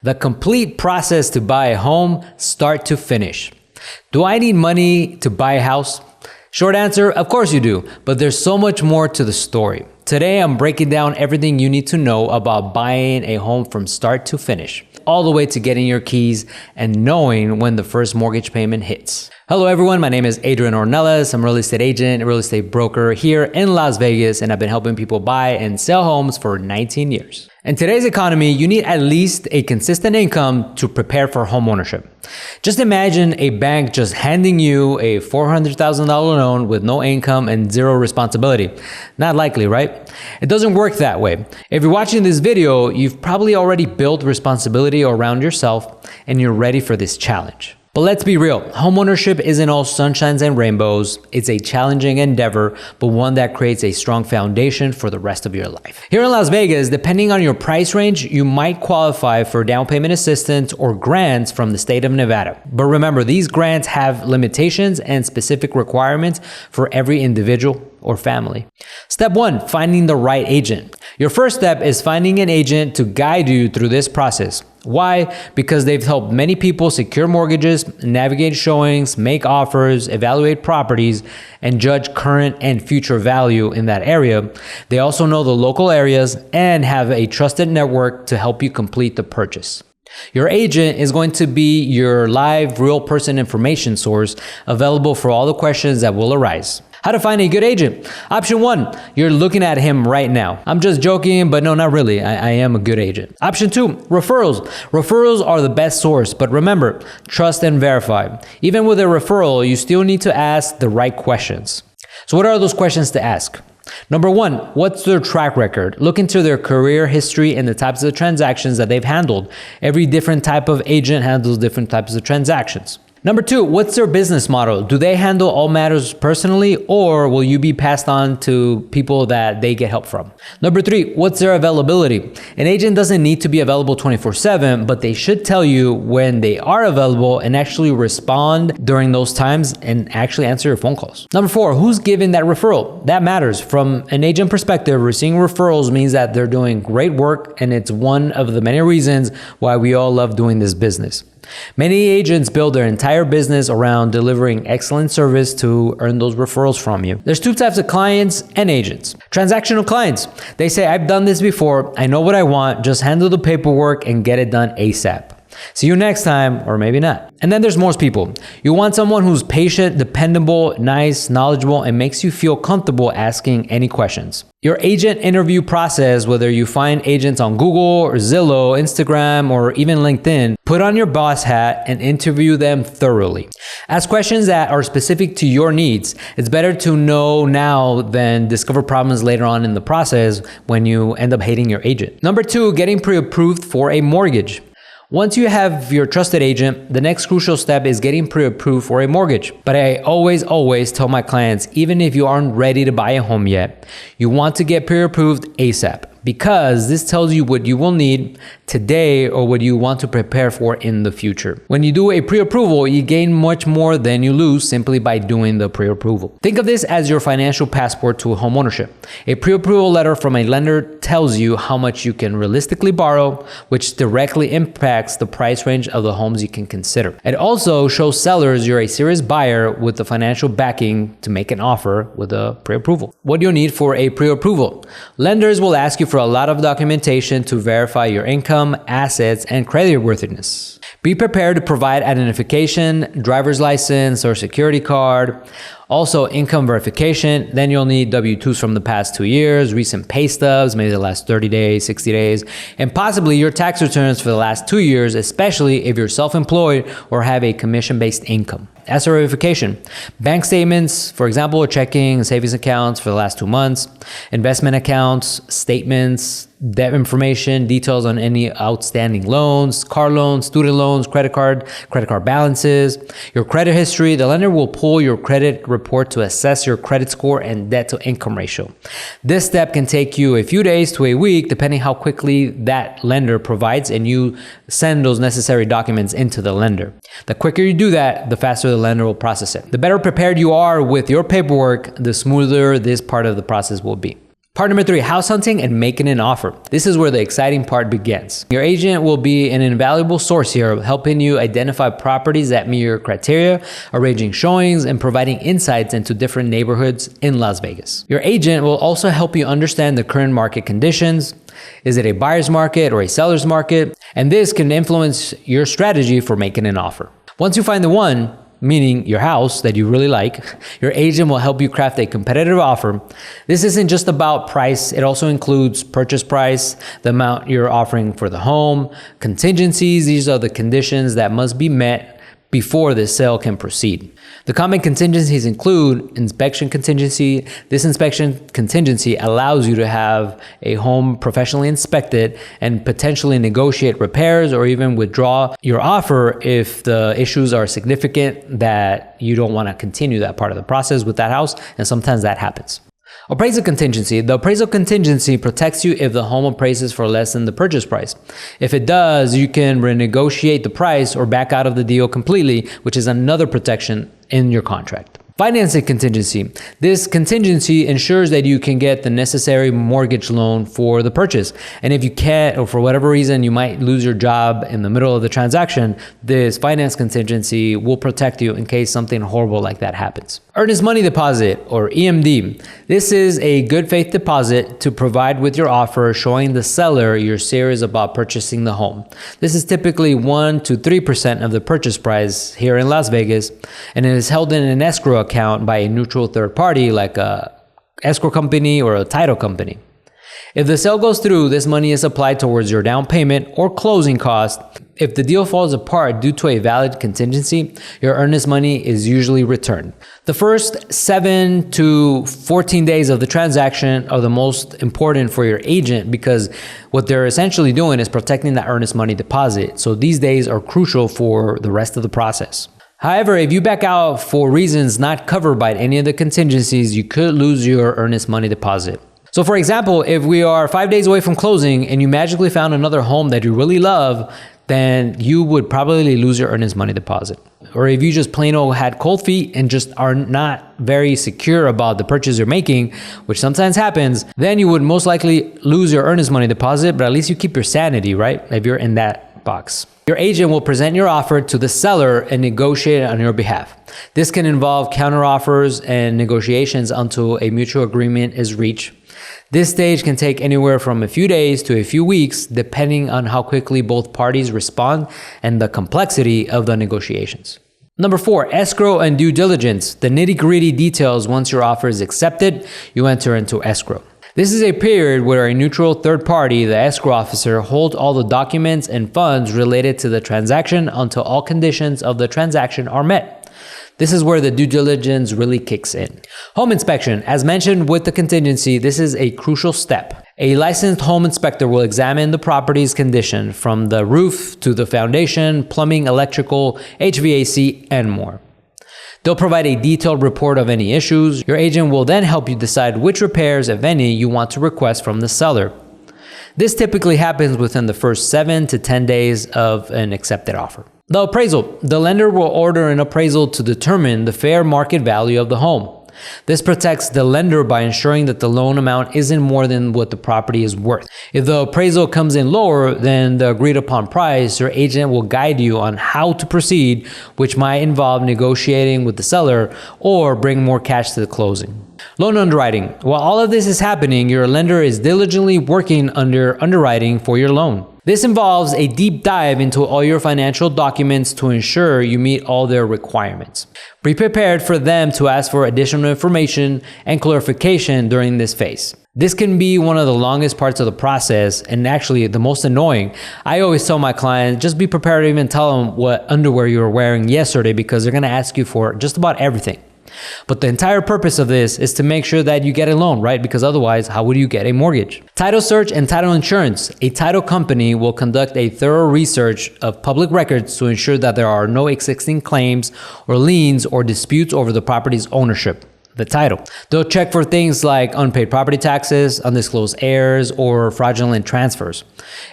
The complete process to buy a home, start to finish. Do I need money to buy a house? Short answer, of course you do, but there's so much more to the story. Today, I'm breaking down everything you need to know about buying a home from start to finish, all the way to getting your keys and knowing when the first mortgage payment hits. Hello everyone, my name is Adrian Ornelas. I'm a real estate agent, a real estate broker here in Las Vegas, and I've been helping people buy and sell homes for 19 years. In today's economy, you need at least a consistent income to prepare for home ownership. Just imagine a bank just handing you a $400,000 loan with no income and zero responsibility. Not likely, right? It doesn't work that way. If you're watching this video, you've probably already built responsibility around yourself and you're ready for this challenge. But let's be real, homeownership isn't all sunshines and rainbows. It's a challenging endeavor, but one that creates a strong foundation for the rest of your life. Here in Las Vegas, depending on your price range, you might qualify for down payment assistance or grants from the state of Nevada. But remember, these grants have limitations and specific requirements for every individual or family. Step 1, finding the right agent. Your first step is finding an agent to guide you through this process. Why? Because they've helped many people secure mortgages, navigate showings, make offers, evaluate properties, and judge current and future value in that area. They also know the local areas and have a trusted network to help you complete the purchase. Your agent is going to be your live, real person information source available for all the questions that will arise. How to find a good agent? Option 1, you're looking at him right now. I'm just joking, but no, not really. I am a good agent. Option 2, referrals. Referrals are the best source, but remember, trust and verify. Even with a referral, you still need to ask the right questions. So what are those questions to ask? Number 1, what's their track record? Look into their career history and the types of transactions that they've handled. Every different type of agent handles different types of transactions. Number 2, what's their business model? Do they handle all matters personally, or will you be passed on to people that they get help from? Number 3, what's their availability? An agent doesn't need to be available 24/7, but they should tell you when they are available and actually respond during those times and actually answer your phone calls. Number 4, who's giving that referral? That matters. From an agent perspective, receiving referrals means that they're doing great work, and it's one of the many reasons why we all love doing this business. Many agents build their entire business around delivering excellent service to earn those referrals from you. There's two types of clients and agents. Transactional clients. They say, I've done this before. I know what I want. Just handle the paperwork and get it done ASAP. See you next time, or maybe not. And then there's most people. You want someone who's patient, dependable, nice, knowledgeable, and makes you feel comfortable asking any questions. Your agent interview process, whether you find agents on Google or Zillow, Instagram, or even LinkedIn, put on your boss hat and interview them thoroughly. Ask questions that are specific to your needs. It's better to know now than discover problems later on in the process when you end up hating your agent. Number 2, getting pre-approved for a mortgage. Once you have your trusted agent, the next crucial step is getting pre-approved for a mortgage. But I always tell my clients, even if you aren't ready to buy a home yet, you want to get pre-approved ASAP, because this tells you what you will need today or what you want to prepare for in the future. When you do a pre-approval, you gain much more than you lose simply by doing the pre-approval. Think of this as your financial passport to home ownership. A pre-approval letter from a lender tells you how much you can realistically borrow, which directly impacts the price range of the homes you can consider. It also shows sellers you're a serious buyer with the financial backing to make an offer with a pre-approval. What do you need for a pre-approval? Lenders will ask you for a lot of documentation to verify your income, assets, and creditworthiness. Be prepared to provide identification, driver's license, or security card. Also, income verification. Then you'll need W-2s from the past 2 years, recent pay stubs, maybe the last 30 days, 60 days, and possibly your tax returns for the last 2 years, especially if you're self-employed or have a commission-based income. Asset verification. Bank statements, for example, checking and savings accounts for the last 2 months, investment accounts, statements, debt information, details on any outstanding loans, car loans, student loans, credit card balances, your credit history. The lender will pull your credit report to assess your credit score and debt to income ratio. This step can take you a few days to a week, depending how quickly that lender provides and you send those necessary documents into the lender. The quicker you do that, the faster the lender will process it. The better prepared you are with your paperwork, the smoother this part of the process will be. Part number 3, house hunting and making an offer. This is where the exciting part begins. Your agent will be an invaluable source here, helping you identify properties that meet your criteria, arranging showings, and providing insights into different neighborhoods in Las Vegas. Your agent will also help you understand the current market conditions. Is it a buyer's market or a seller's market? And this can influence your strategy for making an offer. Once you find the one, meaning your house that you really like, your agent will help you craft a competitive offer. This isn't just about price. It also includes purchase price, the amount you're offering for the home, contingencies. These are the conditions that must be met before the sale can proceed. The common contingencies include inspection contingency. This inspection contingency allows you to have a home professionally inspected and potentially negotiate repairs or even withdraw your offer if the issues are significant that you don't want to continue that part of the process with that house, and sometimes that happens. Appraisal contingency. The appraisal contingency protects you if the home appraises for less than the purchase price. If it does, you can renegotiate the price or back out of the deal completely, which is another protection in your contract. Financing contingency. This contingency ensures that you can get the necessary mortgage loan for the purchase. And if you can't, or for whatever reason, you might lose your job in the middle of the transaction, this finance contingency will protect you in case something horrible like that happens. Earnest money deposit, or EMD. This is a good faith deposit to provide with your offer, showing the seller you're serious about purchasing the home. This is typically 1 to 3% of the purchase price here in Las Vegas, and it is held in an escrow account by a neutral third party like a escrow company or a title company. If the sale goes through, this money is applied towards your down payment or closing cost. If the deal falls apart due to a valid contingency, your earnest money is usually returned. The first 7 to 14 days of the transaction are the most important for your agent because what they're essentially doing is protecting that earnest money deposit. So these days are crucial for the rest of the process. However, if you back out for reasons not covered by any of the contingencies, you could lose your earnest money deposit. So for example, if we are 5 days away from closing and you magically found another home that you really love, then you would probably lose your earnest money deposit. Or if you just plain old had cold feet and just are not very secure about the purchase you're making, which sometimes happens, then you would most likely lose your earnest money deposit, but at least you keep your sanity, right? If you're in that box. Your agent will present your offer to the seller and negotiate on your behalf. This can involve counteroffers and negotiations until a mutual agreement is reached. This stage can take anywhere from a few days to a few weeks, depending on how quickly both parties respond and the complexity of the negotiations. Number 4, escrow and due diligence. The nitty-gritty details. Once your offer is accepted, you enter into escrow. This is a period where a neutral third party, the escrow officer, holds all the documents and funds related to the transaction until all conditions of the transaction are met. This is where the due diligence really kicks in. Home inspection. As mentioned with the contingency, this is a crucial step. A licensed home inspector will examine the property's condition from the roof to the foundation, plumbing, electrical, HVAC, and more. They'll provide a detailed report of any issues. Your agent will then help you decide which repairs, if any, you want to request from the seller. This typically happens within the first 7 to 10 days of an accepted offer. The appraisal. The lender will order an appraisal to determine the fair market value of the home. This protects the lender by ensuring that the loan amount isn't more than what the property is worth. If the appraisal comes in lower than the agreed upon price, your agent will guide you on how to proceed, which might involve negotiating with the seller or bring more cash to the closing. Loan underwriting. While all of this is happening, your lender is diligently working under underwriting for your loan. This involves a deep dive into all your financial documents to ensure you meet all their requirements. Be prepared for them to ask for additional information and clarification during this phase. This can be one of the longest parts of the process and actually the most annoying. I always tell my clients, just be prepared to even tell them what underwear you were wearing yesterday because they're going to ask you for just about everything. But the entire purpose of this is to make sure that you get a loan, right? Because otherwise, how would you get a mortgage? Title search and title insurance. A title company will conduct a thorough research of public records to ensure that there are no existing claims or liens or disputes over the property's ownership. the title. They'll check for things like unpaid property taxes, undisclosed heirs, or fraudulent transfers.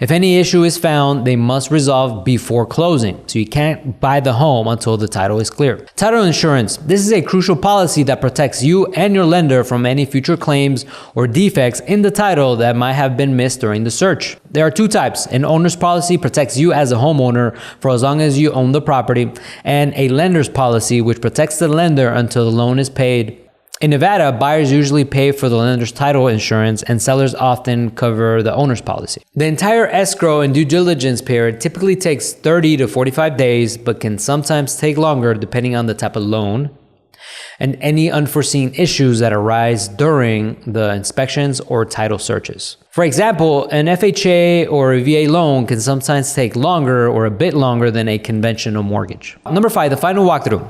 If any issue is found, they must resolve before closing, so you can't buy the home until the title is clear. Title insurance. This is a crucial policy that protects you and your lender from any future claims or defects in the title that might have been missed during the search. There are two types. An owner's policy protects you as a homeowner for as long as you own the property, and a lender's policy which protects the lender until the loan is paid. In Nevada, buyers usually pay for the lender's title insurance and sellers often cover the owner's policy. The entire escrow and due diligence period typically takes 30 to 45 days, but can sometimes take longer depending on the type of loan and any unforeseen issues that arise during the inspections or title searches. For example, an FHA or a VA loan can sometimes take longer or a bit longer than a conventional mortgage. Number 5, the final walkthrough.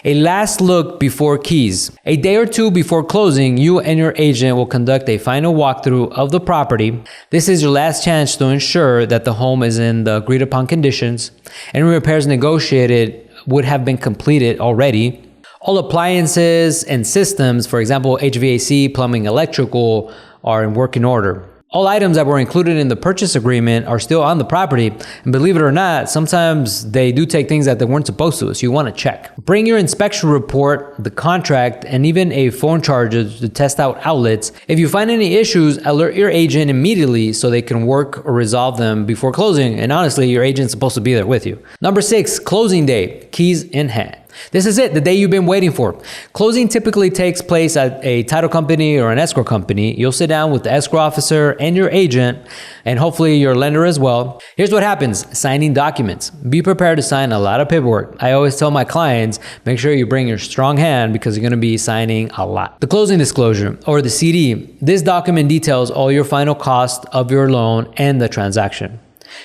A last look before keys. A day or two before closing, you and your agent will conduct a final walkthrough of the property. This is your last chance to ensure that the home is in the agreed upon conditions and repairs negotiated would have been completed already. All appliances and systems, for example, HVAC, plumbing, electrical, are in working order. All items that were included in the purchase agreement are still on the property, and believe it or not, sometimes they do take things that they weren't supposed to, so you want to check. Bring your inspection report, the contract, and even a phone charger to test out outlets. If you find any issues, alert your agent immediately so they can work or resolve them before closing, and honestly, your agent's supposed to be there with you. Number 6, closing day, keys in hand. This is it, the day you've been waiting for. Closing typically takes place at a title company or an escrow company. You'll sit down with the escrow officer and your agent, and hopefully your lender as well. Here's what happens: signing documents. Be prepared to sign a lot of paperwork. I always tell my clients, make sure you bring your strong hand because you're going to be signing a lot. The closing disclosure, or the CD. This document details all your final cost of your loan and the transaction.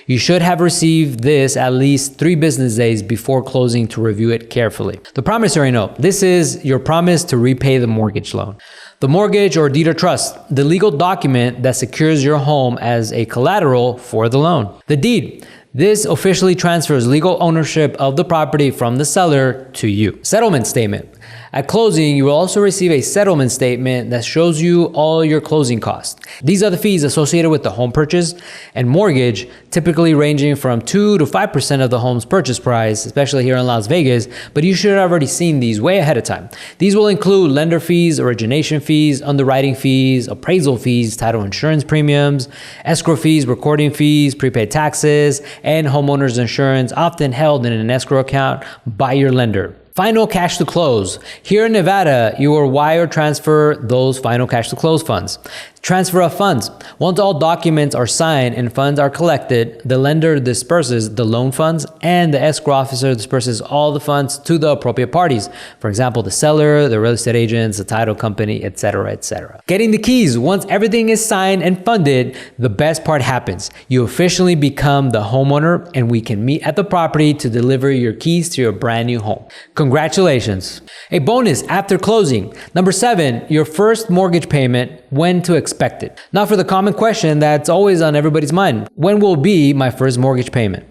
You should have received this at least 3 business days before closing to review it carefully. The promissory note. This is your promise to repay the mortgage loan. The mortgage or deed of trust, the legal document that secures your home as a collateral for the loan. The deed. This officially transfers legal ownership of the property from the seller to you. Settlement statement. At closing, you will also receive a settlement statement that shows you all your closing costs. These are the fees associated with the home purchase and mortgage, typically ranging from 2 to 5% of the home's purchase price, especially here in Las Vegas, but you should have already seen these way ahead of time. These will include lender fees, origination fees, underwriting fees, appraisal fees, title insurance premiums, escrow fees, recording fees, prepaid taxes, and homeowner's insurance, often held in an escrow account by your lender. Final cash to close. Here in Nevada, you will wire transfer those final cash to close funds. Transfer of funds. Once all documents are signed and funds are collected, the lender disperses the loan funds and the escrow officer disperses all the funds to the appropriate parties. For example, the seller, the real estate agents, the title company, etc., etc. Getting the keys. Once everything is signed and funded, the best part happens. You officially become the homeowner and we can meet at the property to deliver your keys to your brand new home. Congratulations. A bonus after closing. Number 7, your first mortgage payment, when to expect it. Now for the common question that's always on everybody's mind. When will be my first mortgage payment?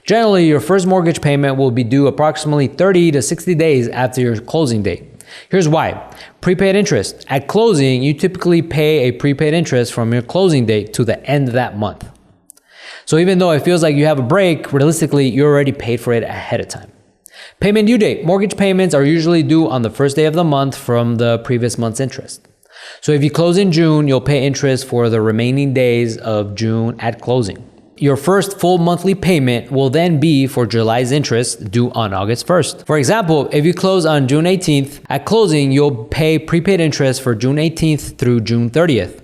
Generally, your first mortgage payment will be due approximately 30 to 60 days after your closing date. Here's why. Prepaid interest. At closing, you typically pay a prepaid interest from your closing date to the end of that month. So even though it feels like you have a break, realistically, you already paid for it ahead of time. Payment due date. Mortgage payments are usually due on the first day of the month from the previous month's interest. So if you close in June, you'll pay interest for the remaining days of June at closing. Your first full monthly payment will then be for July's interest due on August 1st. For example, if you close on June 18th, at closing, you'll pay prepaid interest for June 18th through June 30th.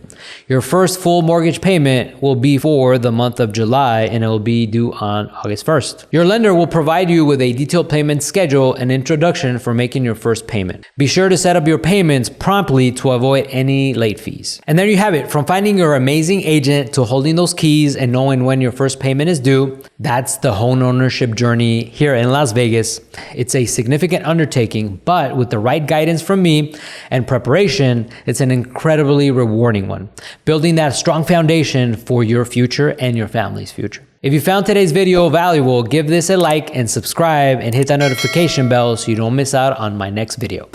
Your first full mortgage payment will be for the month of July and it will be due on August 1st. Your lender will provide you with a detailed payment schedule and introduction for making your first payment. Be sure to set up your payments promptly to avoid any late fees. And there you have it. From finding your amazing agent to holding those keys and knowing when your first payment is due, that's the home ownership journey here in Las Vegas. It's a significant undertaking, but with the right guidance from me and preparation, it's an incredibly rewarding one. Building that strong foundation for your future and your family's future. If you found today's video valuable, give this a like and subscribe and hit that notification bell so you don't miss out on my next video.